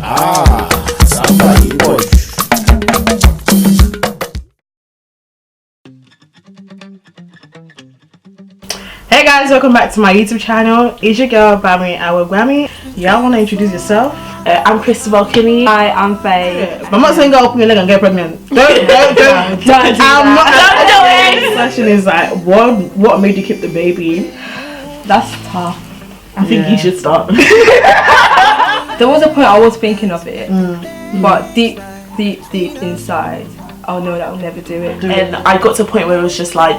Hey guys, welcome back to my YouTube channel. It's your girl Bammy Awogbami. Y'all want to introduce yourself? I'm Christabel. Hi, I'm Faye. Yeah, but I'm not saying go open your leg and get pregnant. Don't do that. The question is like, what made you keep the baby? That's tough. I think you should start. There was a point I was thinking of it, but deep inside, I know that I'll never do it. And I got to a point where it was just like,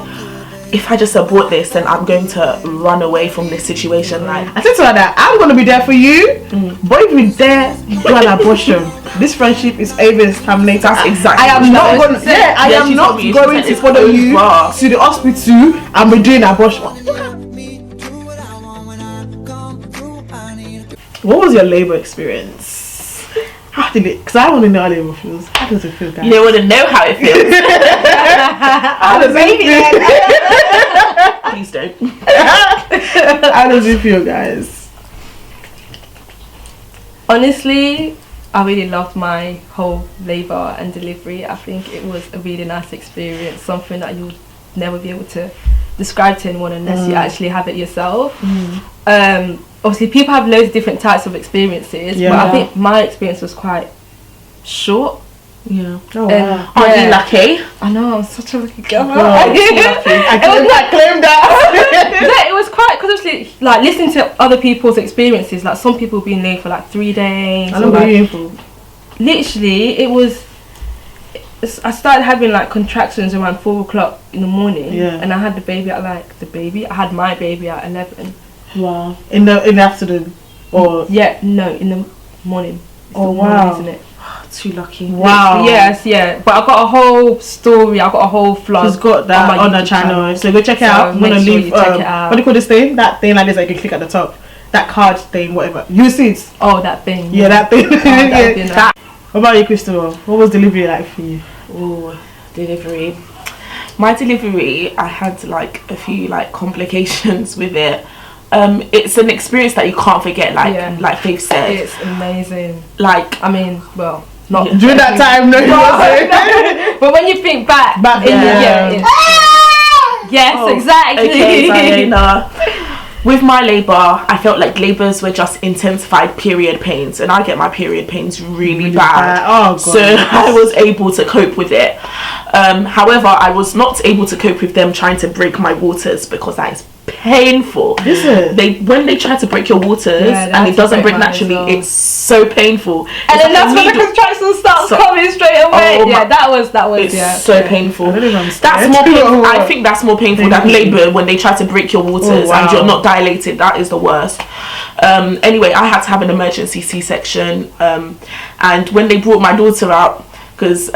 if I just abort this, then I'm going to run away from this situation. Like I said to her that I'm going to be there for you, but if you're there, do an abortion. This friendship is over. It's terminated. That's exactly. I am not going. Yeah, I am not going to follow you to the hospital and be doing abortion. What was your labor experience? How did it? Because I want to know how labor feels. How does it feel, guys? You don't want to know how it feels. How does it feel? Please don't. How does it feel, guys? Honestly, I really loved my whole labour and delivery. I think it was a really nice experience, something that you'll never be able to describe to anyone unless you actually have it yourself. Obviously people have loads of different types of experiences, but I think my experience was quite short. Yeah. Oh, wow. Aren't you lucky? I know, I'm such a lucky girl. I claimed that. Yeah, it was quite, because obviously like listening to other people's experiences, like some people being late for like 3 days. I know what you're in for. Literally I started having like contractions around 4 o'clock in the morning, and I had the baby at I had my baby at 11. Wow. In the afternoon, or in the morning. Oh wow, isn't it? Too lucky. Wow. Yes, yeah. But I got a whole story. I got a whole vlog. She's got that on the channel, so go check it out. I'm gonna leave. Check it out. What do you call this thing? That thing like this, like you click at the top. That card thing, whatever. You see it? Oh, that thing. Yeah, that thing. That. What about you, Christabel? What was delivery like for you? Oh, delivery. My delivery, I had like a few like complications with it. It's an experience that you can't forget, like Faith said. It's amazing. Like, I mean, well, not during that time, no, but when you think back yes, exactly. Okay, with my labour, I felt like labours were just intensified period pains, and I get my period pains really bad. Oh, God. So I was able to cope with it. However, I was not able to cope with them trying to break my waters, because that is painful. When they try to break your waters and it doesn't break naturally, it's so painful. And then that's when the contraction starts coming straight away. That was it's so painful. That's more painful. I think that's more painful than labour, when they try to break your waters and you're not dilated. That is the worst. Anyway, I had to have an emergency C-section, and when they brought my daughter out, because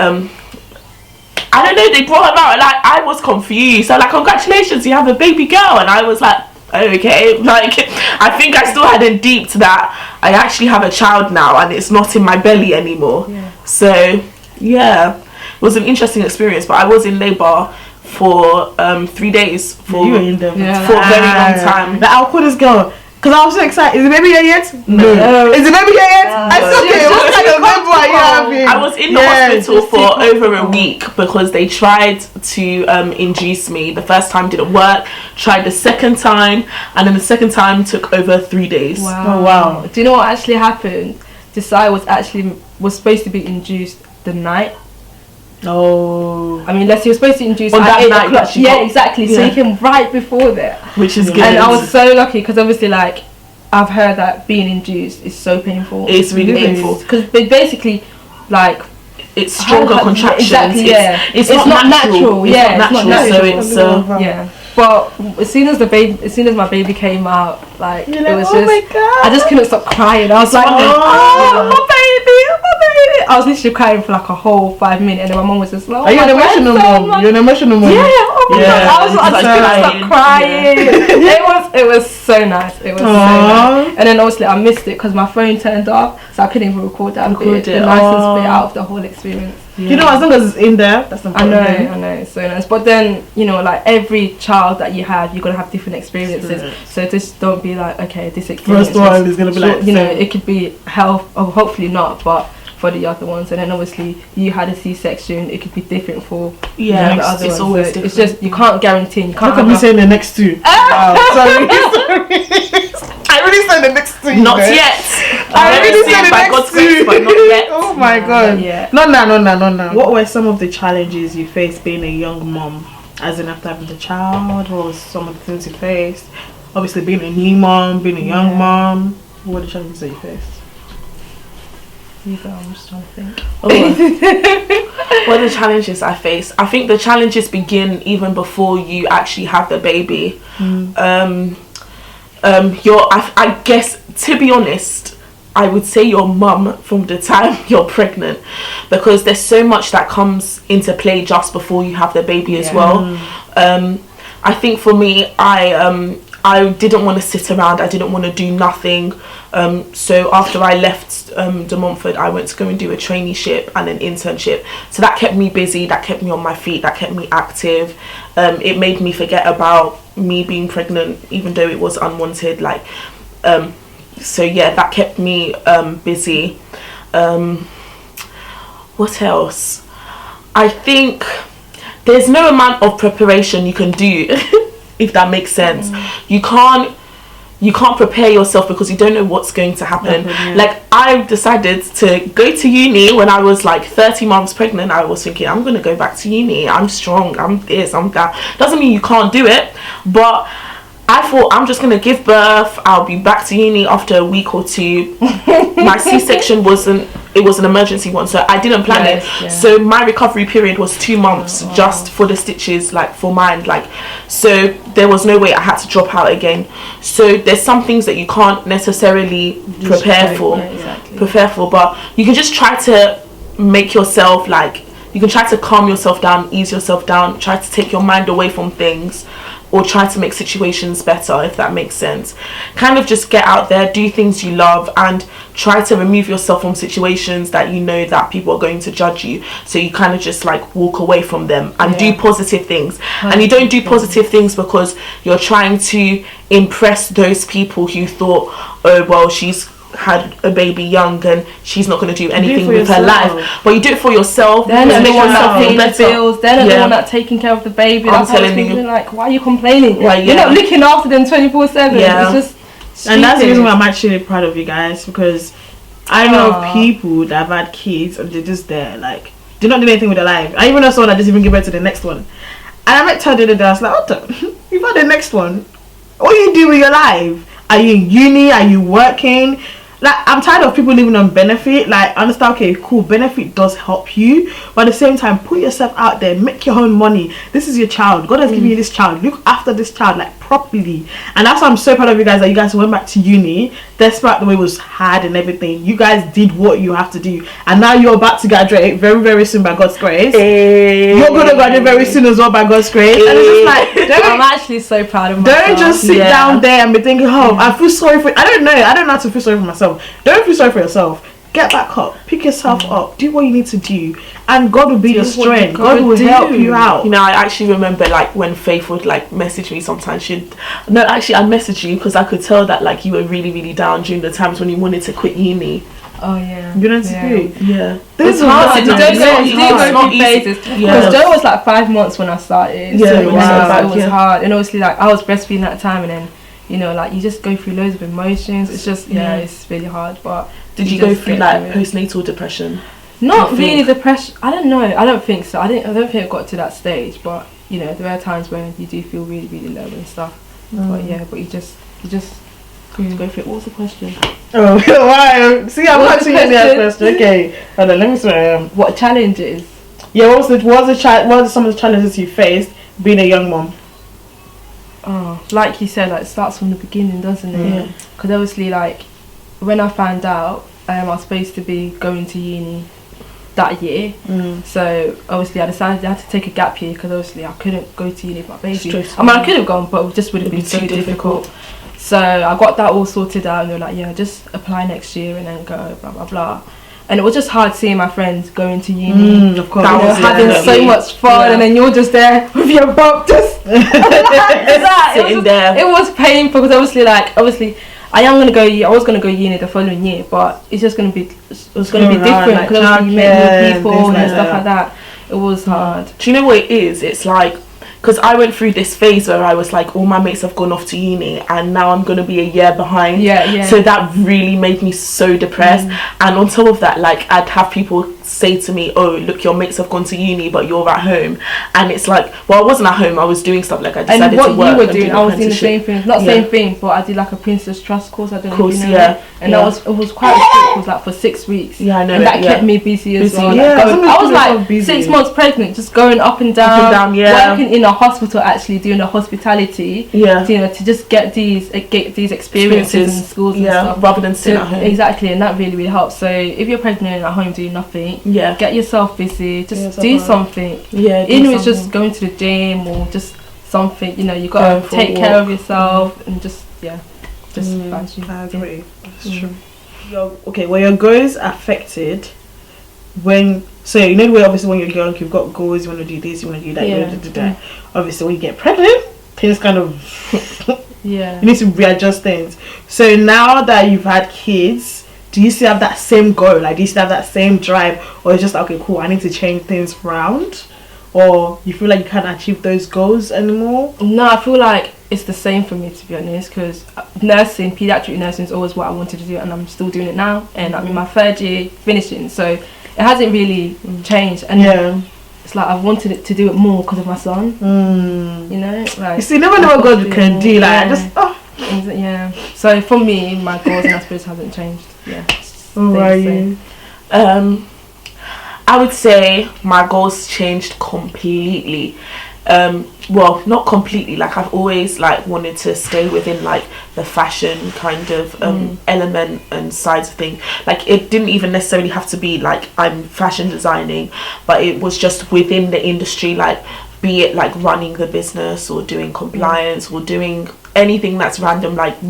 I don't know, they brought her out, like I was confused. So like, congratulations, you have a baby girl, and I was like, okay, like I think I still hadn't deeped that I actually have a child now, and it's not in my belly anymore. So yeah, it was an interesting experience. But I was in labour for 3 days for you were in there for a very long time. But I'll call this girl. Because I was so excited. Is the baby here yet? No. Is the baby here yet? I was in the hospital for over a week because they tried to induce me. The first time didn't work. Tried the second time, and then the second time took over 3 days. Wow. Oh wow. Do you know what actually happened? Desai was supposed to be induced the night. Oh. I mean, he was supposed to induce on at that 8 night. o'clock. Exactly. So he came right before that, which is good. And I was so lucky, because obviously, like, I've heard that being induced is so painful. It's really painful, because they basically, like, it's stronger contractions. Exactly. It's not natural. It's not natural. So it's But as soon as my baby came out, like, it was oh my God. I just couldn't stop crying. I was like, my baby. I was literally crying for like a whole 5 minutes, and then my mom was just like, are you an emotional mom? You're an emotional mom. Yeah, oh Yeah. I was gonna stop crying. It was so nice. It was so nice. And then obviously I missed it because my phone turned off, so I couldn't even record that bit. The nicest bit out of the whole experience. Yeah. You know, as long as it's in there, that's the important thing. I know, it's so nice. But then, you know, like every child that you have, you're gonna have different experiences. Right. So just don't be like, okay, this experience first one is gonna be like, you know, it could be health, or hopefully not, but for the other ones. And then obviously you had a C-section, it could be different for the other ones. It's always different. It's just, you can't guarantee. You can't. Look at me saying the next two. Wow, sorry. I really said the next two. Not yet. I really said the next two. But not yet. Oh my god. Yeah. Not now. What were some of the challenges you faced being a young mom? As in after having the child, what was some of the things you faced? Obviously being a new mom, being a young mom. What were the challenges that you faced? I'm just trying to think. What are the challenges I face? I think the challenges begin even before you actually have the baby. I guess, to be honest, I would say your mum from the time you're pregnant, because there's so much that comes into play just before you have the baby as well. I think for me, I didn't want to sit around. I didn't want to do nothing. So after I left De Montfort, I went to go and do a traineeship and an internship. So that kept me busy. That kept me on my feet. That kept me active. It made me forget about me being pregnant, even though it was unwanted. So yeah, that kept me busy. What else? I think there's no amount of preparation you can do, if that makes sense. You can't prepare yourself because you don't know what's going to happen. Like, I decided to go to uni when I was like 30 months pregnant. I was thinking, I'm going to go back to uni. I'm strong. I'm this, I'm that. Doesn't mean you can't do it, but I thought I'm just going to give birth. I'll be back to uni after a week or two. My C-section was an emergency one, so I didn't plan it. Yeah. So my recovery period was 2 months just for the stitches, like for mine. So there was no way I had to drop out again. So there's some things that you can't necessarily prepare for, but you can just try to make yourself you can try to calm yourself down, ease yourself down, try to take your mind away from things, or try to make situations better, if that makes sense. Kind of just get out there, do things you love, and try to remove yourself from situations that you know that people are going to judge you. So you kind of just walk away from them and do positive things. And you don't do positive things because you're trying to impress those people who thought, oh well, she's had a baby young and she's not going to do anything with her life. But you do it for yourself. They're not the one that paying the bills. They're not the one that's taking care of the baby. I'm telling you, why are you complaining? You're not looking after them 24/7. It's just stupid. And that's the reason why I'm actually proud of you guys, because I know of people that have had kids and they're just there, they're not doing anything with their life. I even know someone that doesn't even give birth to the next one. And I met her the other day. I was like, you've had the next one. What do you do with your life? Are you in uni? Are you working? I'm tired of people living on benefit. Understand, okay, cool, benefit does help you, but at the same time, put yourself out there, make your own money. This is your child. God has given you this child. Look after this child properly. And that's why I'm so proud of you guys, that you guys went back to uni despite the way it was hard and everything. You guys did what you have to do, and now you're about to graduate very, very soon by God's grace. You're gonna graduate very soon as well by God's grace. And it's just I'm actually so proud of myself. Don't just sit down there and be thinking, I feel sorry for. I don't know how to feel sorry for myself. Don't feel sorry for yourself. Get back up, pick yourself up, do what you need to do, and God will be your strength. God will help you out. You know, I actually remember when Faith would message me sometimes. I'd message you because I could tell that you were really, really down during the times when you wanted to quit uni. Oh yeah. You know what to do. Yeah. It's hard. You go through phases. Because Joe was 5 months when I started. Yeah, so it was hard. And obviously I was breastfeeding at the time, and then you just go through loads of emotions. It's just it's really hard. But did you go through postnatal depression? Not really depression. I don't know. I don't think so. I don't think I got to that stage. But there are times when you do feel really, really low and stuff. But you just go for it. What was the question? Oh, wow. See, I'm actually getting that question. Okay, hold on. Let me see. What challenges? Yeah, what are some of the challenges you faced being a young mom? Oh, like you said, it starts from the beginning, doesn't it? Yeah. Because obviously, when I found out I was supposed to be going to uni, that year. So obviously I decided I had to take a gap year because obviously I couldn't go to uni with my baby. I mean, I could have gone, but it just would have been so difficult. So I got that all sorted out, and they were like, yeah, just apply next year and then go, blah blah blah. And it was just hard seeing my friends going to uni, of course, having so much fun, and then you're just there with your bum just sitting there. It was painful because obviously I was gonna go uni the following year, but it's just gonna be different because you met new people and stuff like that. It was hard. Do you know what it is? It's like, because I went through this phase where I was like, all my mates have gone off to uni and now I'm going to be a year behind. So that really made me so depressed. And on top of that, like, I'd have people say to me, oh, look, your mates have gone to uni but you're at home. And it's like, well, I wasn't at home, I was doing stuff. Like, I decided to work. And what you were doing, I was doing the same thing. Not same thing, but I did like a Princess Trust course. I don't know if you know that. And it was quite a strict course, like for 6 weeks. Yeah, I know. And that kept me busy as well. I was like 6 months pregnant, just going up and down, working in a hospital, actually doing a hospitality, to just get these experiences in schools and stuff, rather than sitting at home. Exactly, and that really helps. So if you're pregnant and at home doing nothing, get yourself busy, just do something. Even if it's just going to the gym or just something, you got to take care of yourself and just I agree. That's true. Were your goals affected when? So the way obviously when you're young, you've got goals. You want to do this, you want to do that, you want to do that. Obviously, when you get pregnant, things kind of you need to readjust things. So now that you've had kids, do you still have that same goal? Like, do you still have that same drive, or it's just like, okay, cool, I need to change things around? Or you feel like you can't achieve those goals anymore? No, I feel like it's the same for me, to be honest, because pediatric nursing is always what I wanted to do, and I'm still doing it now, and I'm in my 3rd year finishing, so it hasn't really changed. And it's like I wanted to do it more because of my son. Like, you see, never know what God can do. Like, So for me, my goals and aspirations hasn't changed. What about you? I would say my goals changed completely. Well, not completely, like I've always like wanted to stay within like the fashion kind of element and sides of things. Like, it didn't even necessarily have to be like I'm fashion designing, but it was just within the industry, like be it like running the business or doing compliance or doing anything that's random, like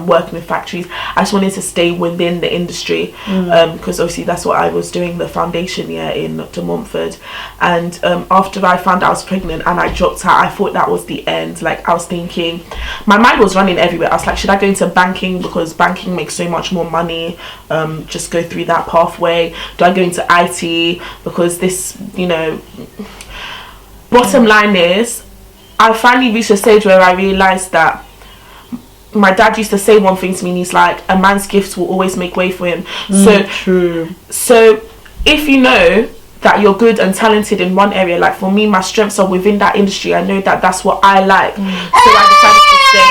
working with factories. I just wanted to stay within the industry because obviously that's what I was doing the foundation year in Dr. Montfort. And after I found out I was pregnant and I dropped out, I thought that was the end. Like, I was thinking, my mind was running everywhere. I was like, should I go into banking because banking makes so much more money, just go through that pathway? Do I go into IT because this, bottom line is, I finally reached a stage where I realised that my dad used to say one thing to me, and he's like, a man's gifts will always make way for him. So if you know that you're good and talented in one area, like for me, my strengths are within that industry, I know that that's what I like. So I decided to stay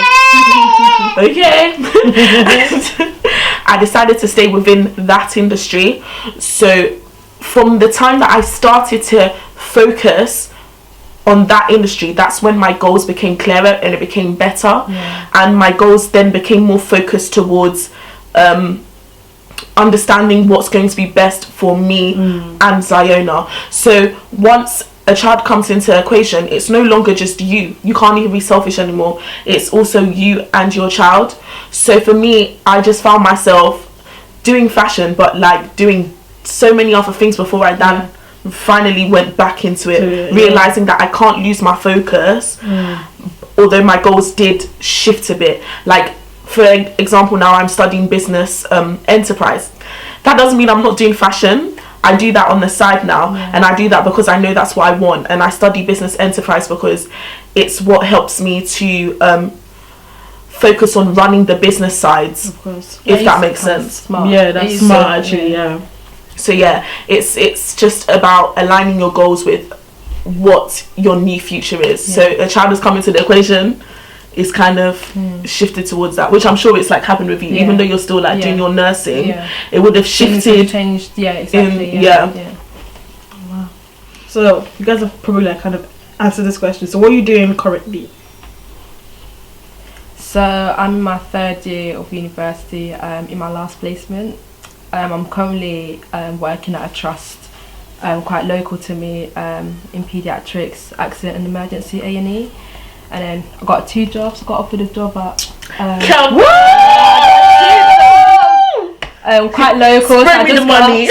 I decided to stay within that industry. So from the time that I started to focus on that industry, that's when my goals became clearer and it became better. And my goals then became more focused towards understanding what's going to be best for me and Ziona. So once a child comes into the equation, it's no longer just you can't even be selfish anymore, it's also you and your child. So for me, I just found myself doing fashion, but like doing so many other things before I done finally went back into it, realizing that I can't lose my focus, although my goals did shift a bit. Like, for example, now I'm studying business enterprise. That doesn't mean I'm not doing fashion. I do that on the side now, and I do that because I know that's what I want, and I study business enterprise because it's what helps me to focus on running the business sides, of course, if that makes sense. Smart. That's smart, actually. So it's just about aligning your goals with what your new future is. So a child has come into the equation, is kind of shifted towards that, which I'm sure it's like happened with you, even though you're still like doing your nursing, it would have shifted, changed. Exactly. Wow. So you guys have probably like kind of answered this question. So what are you doing currently? So I'm in my 3rd year of university, in my last placement. I'm currently working at a trust quite local to me, in paediatrics, accident and emergency A&E. And then I got 2 jobs. I got offered a job at quite local. Spread me the money.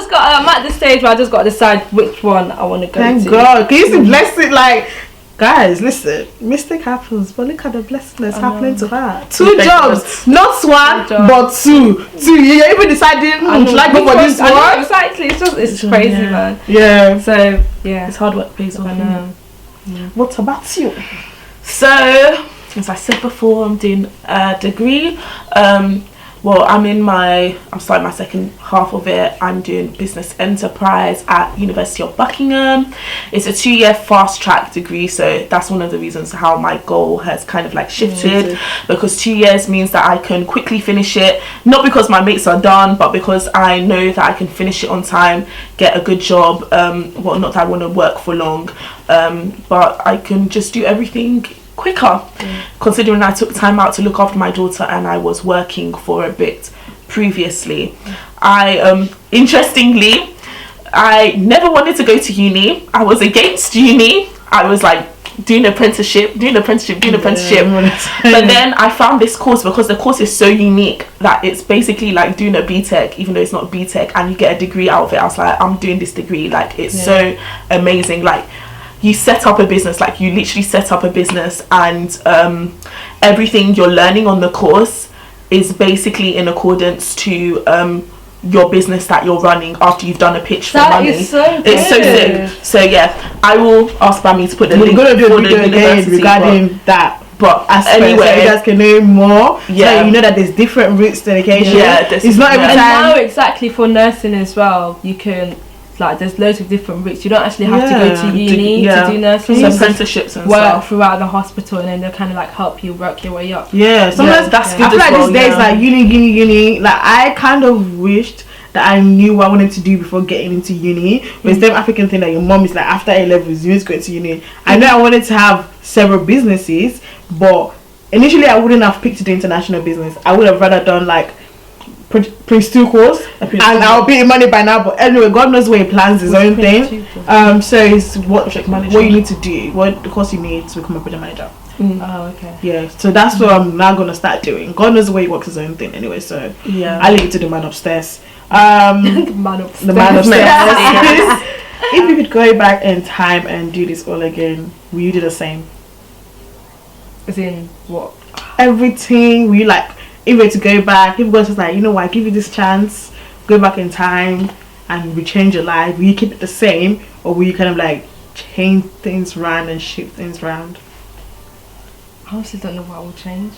So I'm at the stage where I just got to decide which one I want to go to. Thank God. Can you see bless it? Like, guys, listen, mistake happens, but look at the blessing that's happening to her. 2 jobs, not one, but 2. You're even deciding would like go for this one. Exactly. It's crazy, man. Yeah. So yeah, it's hard work pays off. I know. Yeah. What about you? So, as I said before, I'm doing a degree. Well, I'm starting my second half of it. I'm doing business enterprise at University of Buckingham. It's a 2-year fast track degree, so that's one of the reasons how my goal has kind of like shifted, because 2 years means that I can quickly finish it, not because my mates are done, but because I know that I can finish it on time, get a good job. Well, not that I want to work for long, but I can just do everything quicker, considering I took time out to look after my daughter and I was working for a bit previously. Interestingly, I never wanted to go to uni. I was against uni. I was like doing apprenticeship. But then I found this course, because the course is so unique that it's basically like doing a BTEC, even though it's not a BTEC, and you get a degree out of it. I was like, I'm doing this degree, like it's so amazing. Like, you set up a business, like you literally set up a business, and everything you're learning on the course is basically in accordance to your business that you're running after you've done a pitch for money. That is so good. It's so sick. So yeah, I will ask Bammy to put the link for the university again regarding that. But aspect, anyway, so you guys can know more. Yeah, so you know that there's different routes to education. Yeah, it's not every time. And now exactly for nursing as well, you can. Like, there's loads of different routes. You don't actually have to go to uni to do nursing. So apprenticeships and work stuff throughout the hospital, and then they'll kind of like help you work your way up. Yeah, sometimes that's good. I feel as like well, these days, like uni. Like, I kind of wished that I knew what I wanted to do before getting into uni. But it's the African thing that your mom is like, after A levels, you need to go to uni. I know I wanted to have several businesses, but initially I wouldn't have picked the international business. I would have rather done like Prince 2 course, and I'll be in money by now. But anyway, God knows where He plans His own thing. So it's what you need to do, what the course you need to become a project manager. Oh, okay. Yeah, so that's what I'm now gonna start doing. God knows where He works His own thing anyway. So yeah, I leave it to the man upstairs. The man upstairs. If you could go back in time and do this all again, will you do the same? As in what? Everything. Will you like? If we were to go back, if God was like, you know what, I give you this chance, go back in time and rechange your life, will you keep it the same, or will you kind of like change things around and shift things around? I honestly don't know what I will change.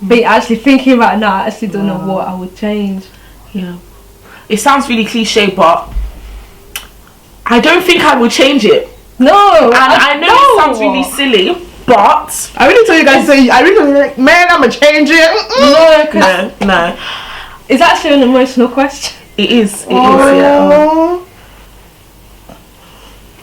But actually thinking about it now, I actually don't know what I would change. Yeah. It sounds really cliche, but I don't think I would change it. No! And I know it sounds really silly, but I really told you guys, I really told you, like, man, I'm gonna change it. No. It's actually an emotional question. It is, yeah.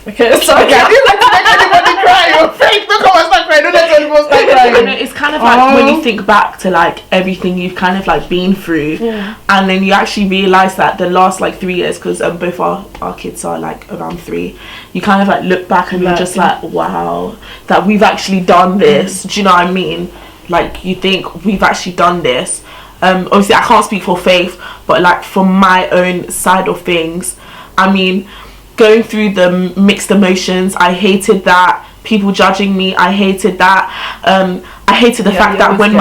Okay, sorry. I didn't like to make anybody cry. You're fake. Don't come and start crying. Don't let anyone start crying. It's kind of like when you think back to like everything you've kind of like been through, and then you actually realise that the last like 3 years, because both our kids are like around 3, you kind of like look back and you're just like, wow, that we've actually done this. Do you know what I mean? Like, you think we've actually done this. Obviously I can't speak for Faith, but like from my own side of things, I mean, going through the mixed emotions, I hated that. People judging me, I hated that. I hated the fact that when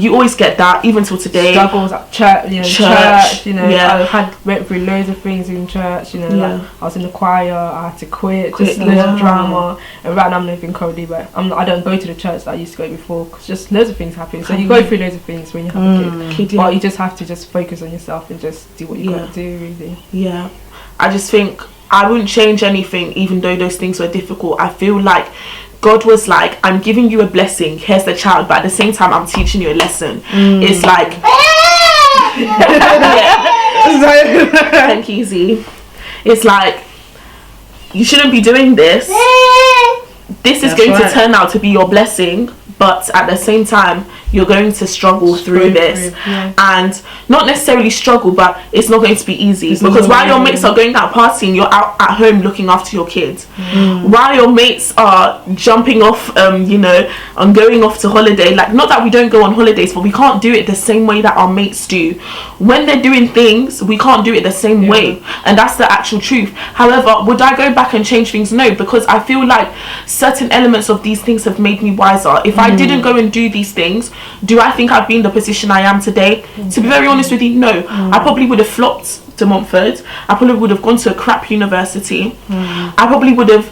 you always get that, even till today. Struggles at church, I went through loads of things in church, like I was in the choir, I had to quit just loads of drama, and right now I'm living currently, but I don't go to the church that I used to go before, because just loads of things happen. So you go through loads of things when you have a kid, but you just have to just focus on yourself and just do what you gotta do, really. Yeah, I just think I wouldn't change anything, even though those things were difficult. I feel like God was like, I'm giving you a blessing, here's the child, but at the same time I'm teaching you a lesson. It's like thank you, Z. It's like, you shouldn't be doing this. This is going to turn out to be your blessing, but at the same time you're going to struggle through this. And not necessarily struggle, but it's not going to be easy, because while your mates are going out partying, you're out at home looking after your kids. While your mates are jumping off, you know, and going off to holiday, like, not that we don't go on holidays, but we can't do it the same way that our mates do. When they're doing things, we can't do it the same way, and that's the actual truth. However, would I go back and change things? No, because I feel like certain elements of these things have made me wiser. If I didn't go and do these things, do I think I'd be in the position I am today? To be very honest with you, no. I probably would have flopped to Montfort. I probably would have gone to a crap university. I probably would have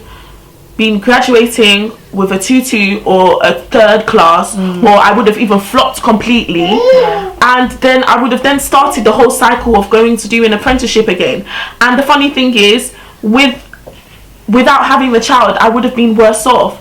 been graduating with a 2-2 or a 3rd class, or I would have even flopped completely, and then I would have then started the whole cycle of going to do an apprenticeship again. And the funny thing is, without having the child, I would have been worse off.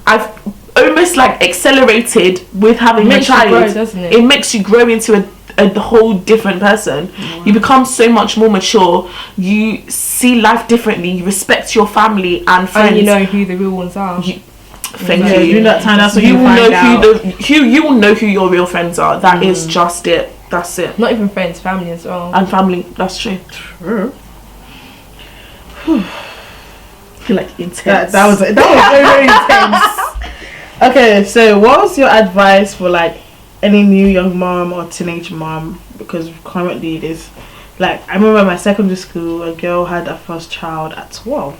I've almost like accelerated with having a child. Grow, doesn't it? It makes you grow into a whole different person. You become so much more mature. You see life differently. You respect your family and friends. And you know who the real ones are. Thank you. During that time, that's when you you will find know out. you will know who your real friends are. That is just it. That's it. Not even friends, family as well. And family. That's true. True. I feel like intense. That was very, very intense. Okay, so what was your advice for like any new young mom or teenage mom? Because currently there's, like, I remember my secondary school, a girl had her first child at 12.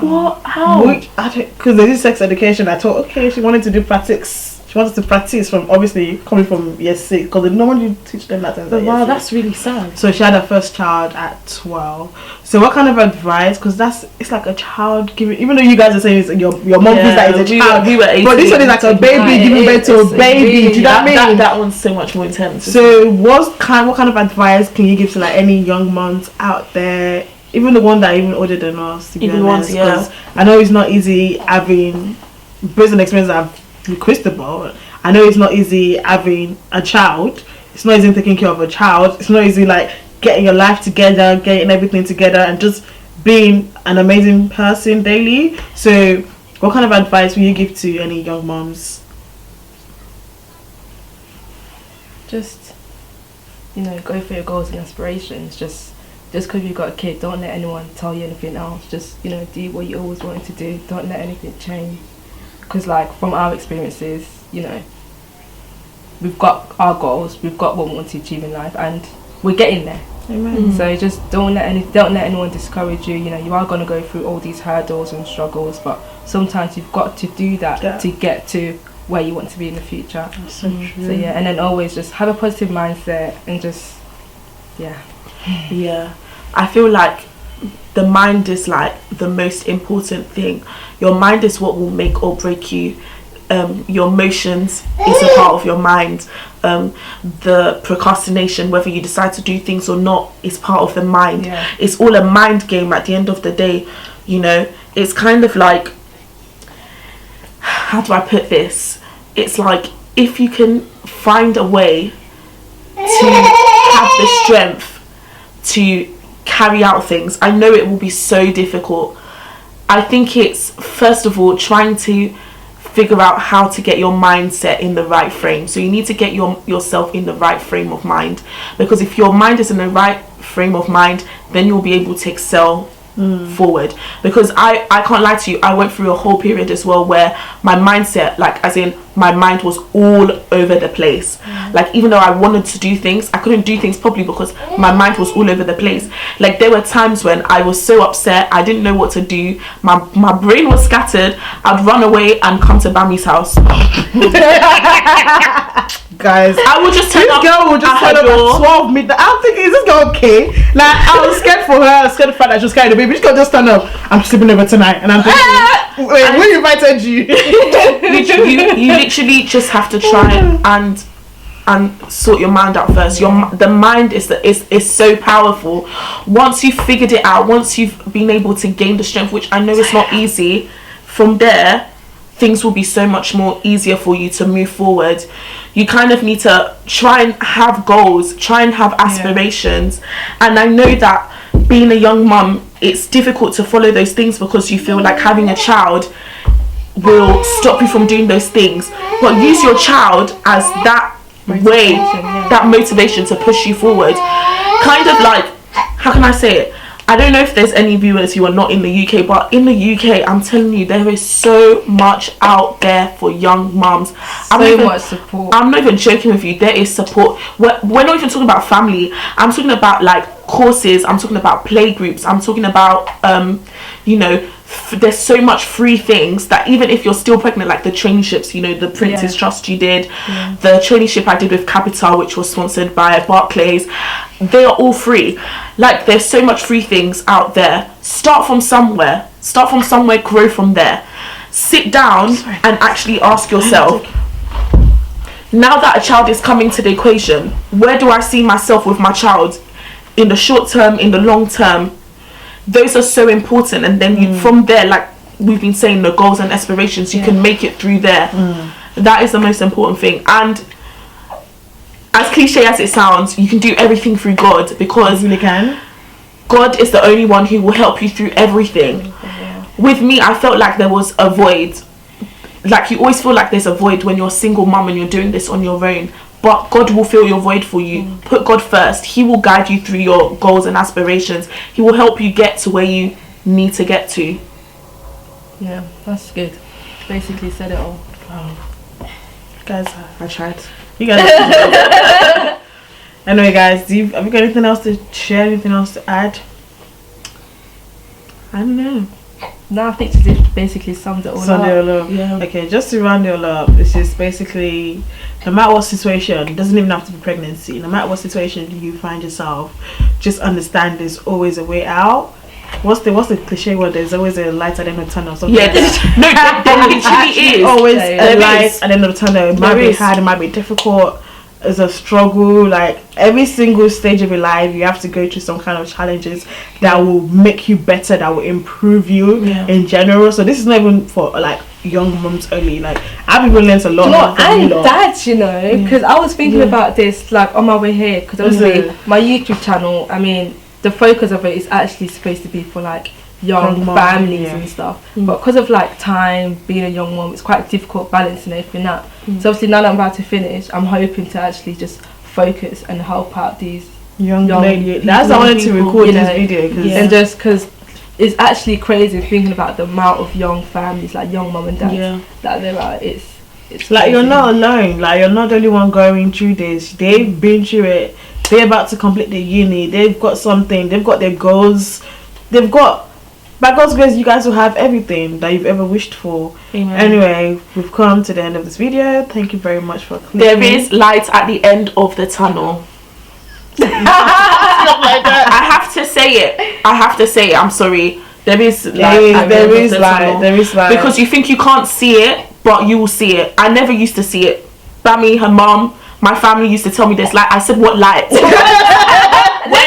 What? How? Because there's this sex education. I thought, okay, she wanted to do practice. She wanted to practice from, obviously, coming from year 6, because no one you teach them that. Wow, that's really sad. So she had her first child at 12. So what kind of advice? Because it's like a child giving, even though you guys are saying it's your mom thinks that is a child. We were 18. But this one is like a baby giving birth to a baby. Do you know what I mean? That one's so much more intense. So what kind of advice can you give to like any young moms out there? Even the one that are even older than us, to be honest, because I know it's not easy having, based on the experience I've with Christabel, I know it's not easy having a child. It's not easy taking care of a child. It's not easy like getting your life together, getting everything together, and just being an amazing person daily. So what kind of advice will you give to any young moms? Just, you know, go for your goals and aspirations. Just because you've got a kid, don't let anyone tell you anything else. Just, you know, do what you always wanted to do. Don't let anything change. Because, like, from our experiences, you know, we've got our goals, we've got what we want to achieve in life, and we're getting there. Amen. So just don't let anyone discourage you. You know, you are going to go through all these hurdles and struggles, but sometimes you've got to do that to get to where you want to be in the future. That's so true. So yeah, and then always just have a positive mindset and just I feel like the mind is like the most important thing. Your mind is what will make or break you. Your emotions is a part of your mind. The procrastination, whether you decide to do things or not, is part of the mind. It's all a mind game at the end of the day. You know, it's kind of like, how do I put this? It's like, if you can find a way to have the strength to carry out things, I know it will be so difficult. I think it's, first of all, trying to figure out how to get your mindset in the right frame. So you need to get yourself in the right frame of mind, because if your mind is in the right frame of mind, then you'll be able to excel forward. Because I can't lie to you, I went through a whole period as well where my mindset, like, as in my mind was all over the place. Like, even though I wanted to do things, I couldn't do things properly because my mind was all over the place. Like, there were times when I was so upset, I didn't know what to do, my brain was scattered. I'd run away and come to Bammy's house. Guys, I would just this girl would just turn up at 12 midnight. I'm thinking, is this girl okay? Like, I was scared for her. I was scared of the fact that she was carrying the baby. This girl just turned up. I'm sleeping over tonight, and I'm thinking, wait, who invited you? You literally just have to try and sort your mind out first. The mind is so powerful. Once you've figured it out, once you've been able to gain the strength, which I know is not easy, from there things will be so much more easier for you to move forward. You kind of need to try and have goals, try and have aspirations. And I know that being a young mum, it's difficult to follow those things because you feel like having a child will stop you from doing those things, but use your child as that way, that motivation to push you forward. Kind of like, how can I say it? I don't know if there's any viewers who are not in the UK, but in the UK, I'm telling you, there is so much out there for young mums. So much support. I'm not even joking with you. There is support. We're not even talking about family. I'm talking about like courses. I'm talking about play groups. I'm talking about, you know, there's so much free things that even if you're still pregnant, like the traineeships, you know, the Prince's Trust you did, the traineeship I did with Capital, which was sponsored by Barclays, they are all free. Like, there's so much free things out there. Start from somewhere, grow from there. Sit down and actually ask yourself, now that a child is coming to the equation, where do I see myself with my child in the short term, in the long term? Those are so important, and then you, from there, like we've been saying, the goals and aspirations, you can make it through there. That is the most important thing. And as cliche as it sounds, you can do everything through God, because you really can. God is the only one who will help you through everything. With me, I felt like there was a void. Like, you always feel like there's a void when you're a single mum and you're doing this on your own. But God will fill your void for you. Put God first. He will guide you through your goals and aspirations. He will help you get to where you need to get to. Yeah, that's good. Basically said it all. Guys, I tried. You guys. Anyway, guys, have you got anything else to share? Anything else to add? I don't know. No, I think you basically summed it all up. Yeah. Okay, just to round it all up, it's just basically, no matter what situation, it doesn't even have to be pregnancy, no matter what situation you find yourself, just understand there's always a way out. What's the cliche word? There's always a light at the end of the tunnel. Something like that. No, there literally is. Always There a light is. at the end of the tunnel. It might be hard, it might be difficult. It's a struggle. Like, every single stage of your life, you have to go through some kind of challenges that will make you better, that will improve you in general. So this is not even for like young mums only. Like, I've even learned a lot. And dads, you know, because I was thinking about this like on my way here, because obviously my YouTube channel, I mean, the focus of it is actually supposed to be for like young families and stuff, but because of like time, being a young mom, it's quite difficult balancing everything out. So obviously now that I'm about to finish, I'm hoping to actually just focus and help out these young ladies. That's why I wanted to record this video, and just because it's actually crazy thinking about the amount of young families, like young mum and dad, that there are. It's like, crazy. you're not alone. Like, you're not the only one going through this. They've been through it. They're about to complete their uni. They've got something. They've got their goals. They've got, by God's grace, you guys will have everything that you've ever wished for. Amen. Anyway, we've come to the end of this video. Thank you very much for clicking. There is light at the end of the tunnel. I have to say it. I'm sorry. There is light. There is light. Because you think you can't see it, but you will see it. I never used to see it. Bammy, her mom, my family used to tell me there's light. I said, what light? Where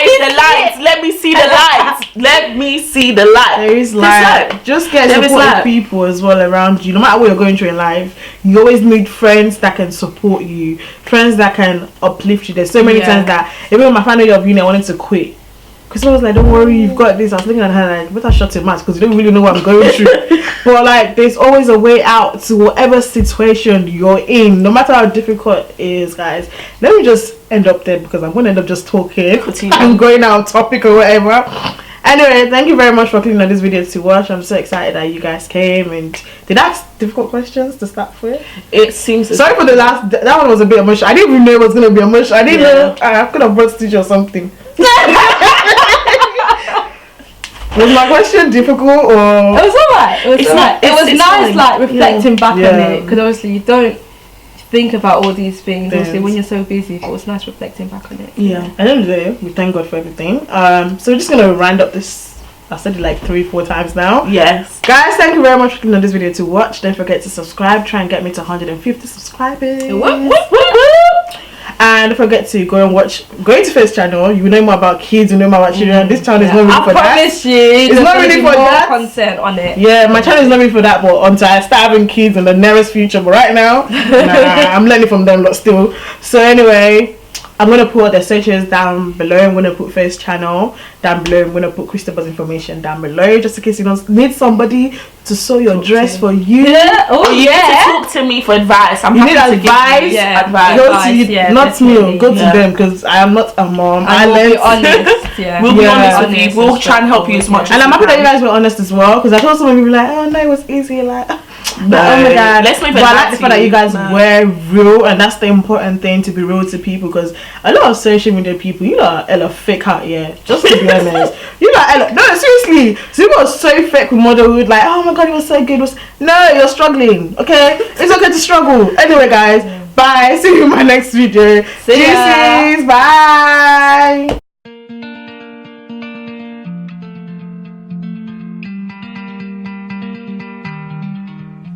is the light? Let me see the light. Let me see the light. There is light. Just get supportive people as well around you. No matter what you're going through in life, you always need friends that can support you, friends that can uplift you. There's so many times that even when my final year of uni, I wanted to quit. Because I was like, don't worry, you've got this. I was looking at her like, better shut your mouth, because you don't really know what I'm going through. But like, there's always a way out to whatever situation you're in, no matter how difficult it is, guys. Let me just end up there, because I'm going to end up just talking and going out of topic or whatever. Anyway, thank you very much for clicking on this video to watch. I'm so excited that you guys came and did ask difficult questions to start with. It seems sorry for the last, that one was a bit emotional. I didn't even know it was going to be emotional. I didn't know. I could have brought Stitch or something. Was my question difficult, or? It was alright. It was alright. It was nice, like reflecting back on it, because obviously you don't think about all these things obviously when you're so busy, but it was nice reflecting back on it. At the end of the day, we thank God for everything. So we're just gonna round up this. I said it like 3-4 times now. Yes, guys, thank you very much for clicking on this video to watch. Don't forget to subscribe. Try and get me to 150 subscribers. And don't forget to go and watch, go to Faith's channel. You know more about kids, you know more about children. This channel is not really for that. I promise you, it's not really for that. Content on it. Yeah, my channel is not really for that, but until I start having kids in the nearest future. But right now, I'm learning from them lot still. So anyway, I'm gonna put their socials down below. I'm gonna put Faith's channel down below. I'm gonna put Christabel's information down below, just in case you don't need somebody to sew your dress for you. Yeah. Oh, you need to talk to me for advice. I'm happy to give you advice. Go to you, not me. Go to them, because I am not a mom. I will be honest. Yeah. We'll be honest with you. We'll try and help you as much. And I'm happy that you guys were honest as well, because I thought some of you were like, oh no, it was easy, like. No, oh my god. Let's move. But I like the fact that you guys were real, and that's the important thing, to be real to people, because a lot of social media people, you are hella fake out here. Just to be honest, you are hella, no, seriously. So you got so fake with motherhood, like, oh my god, it was so good. No, you're struggling. Okay, it's okay to struggle. Anyway, guys, bye. See you in my next video. See ya. Bye.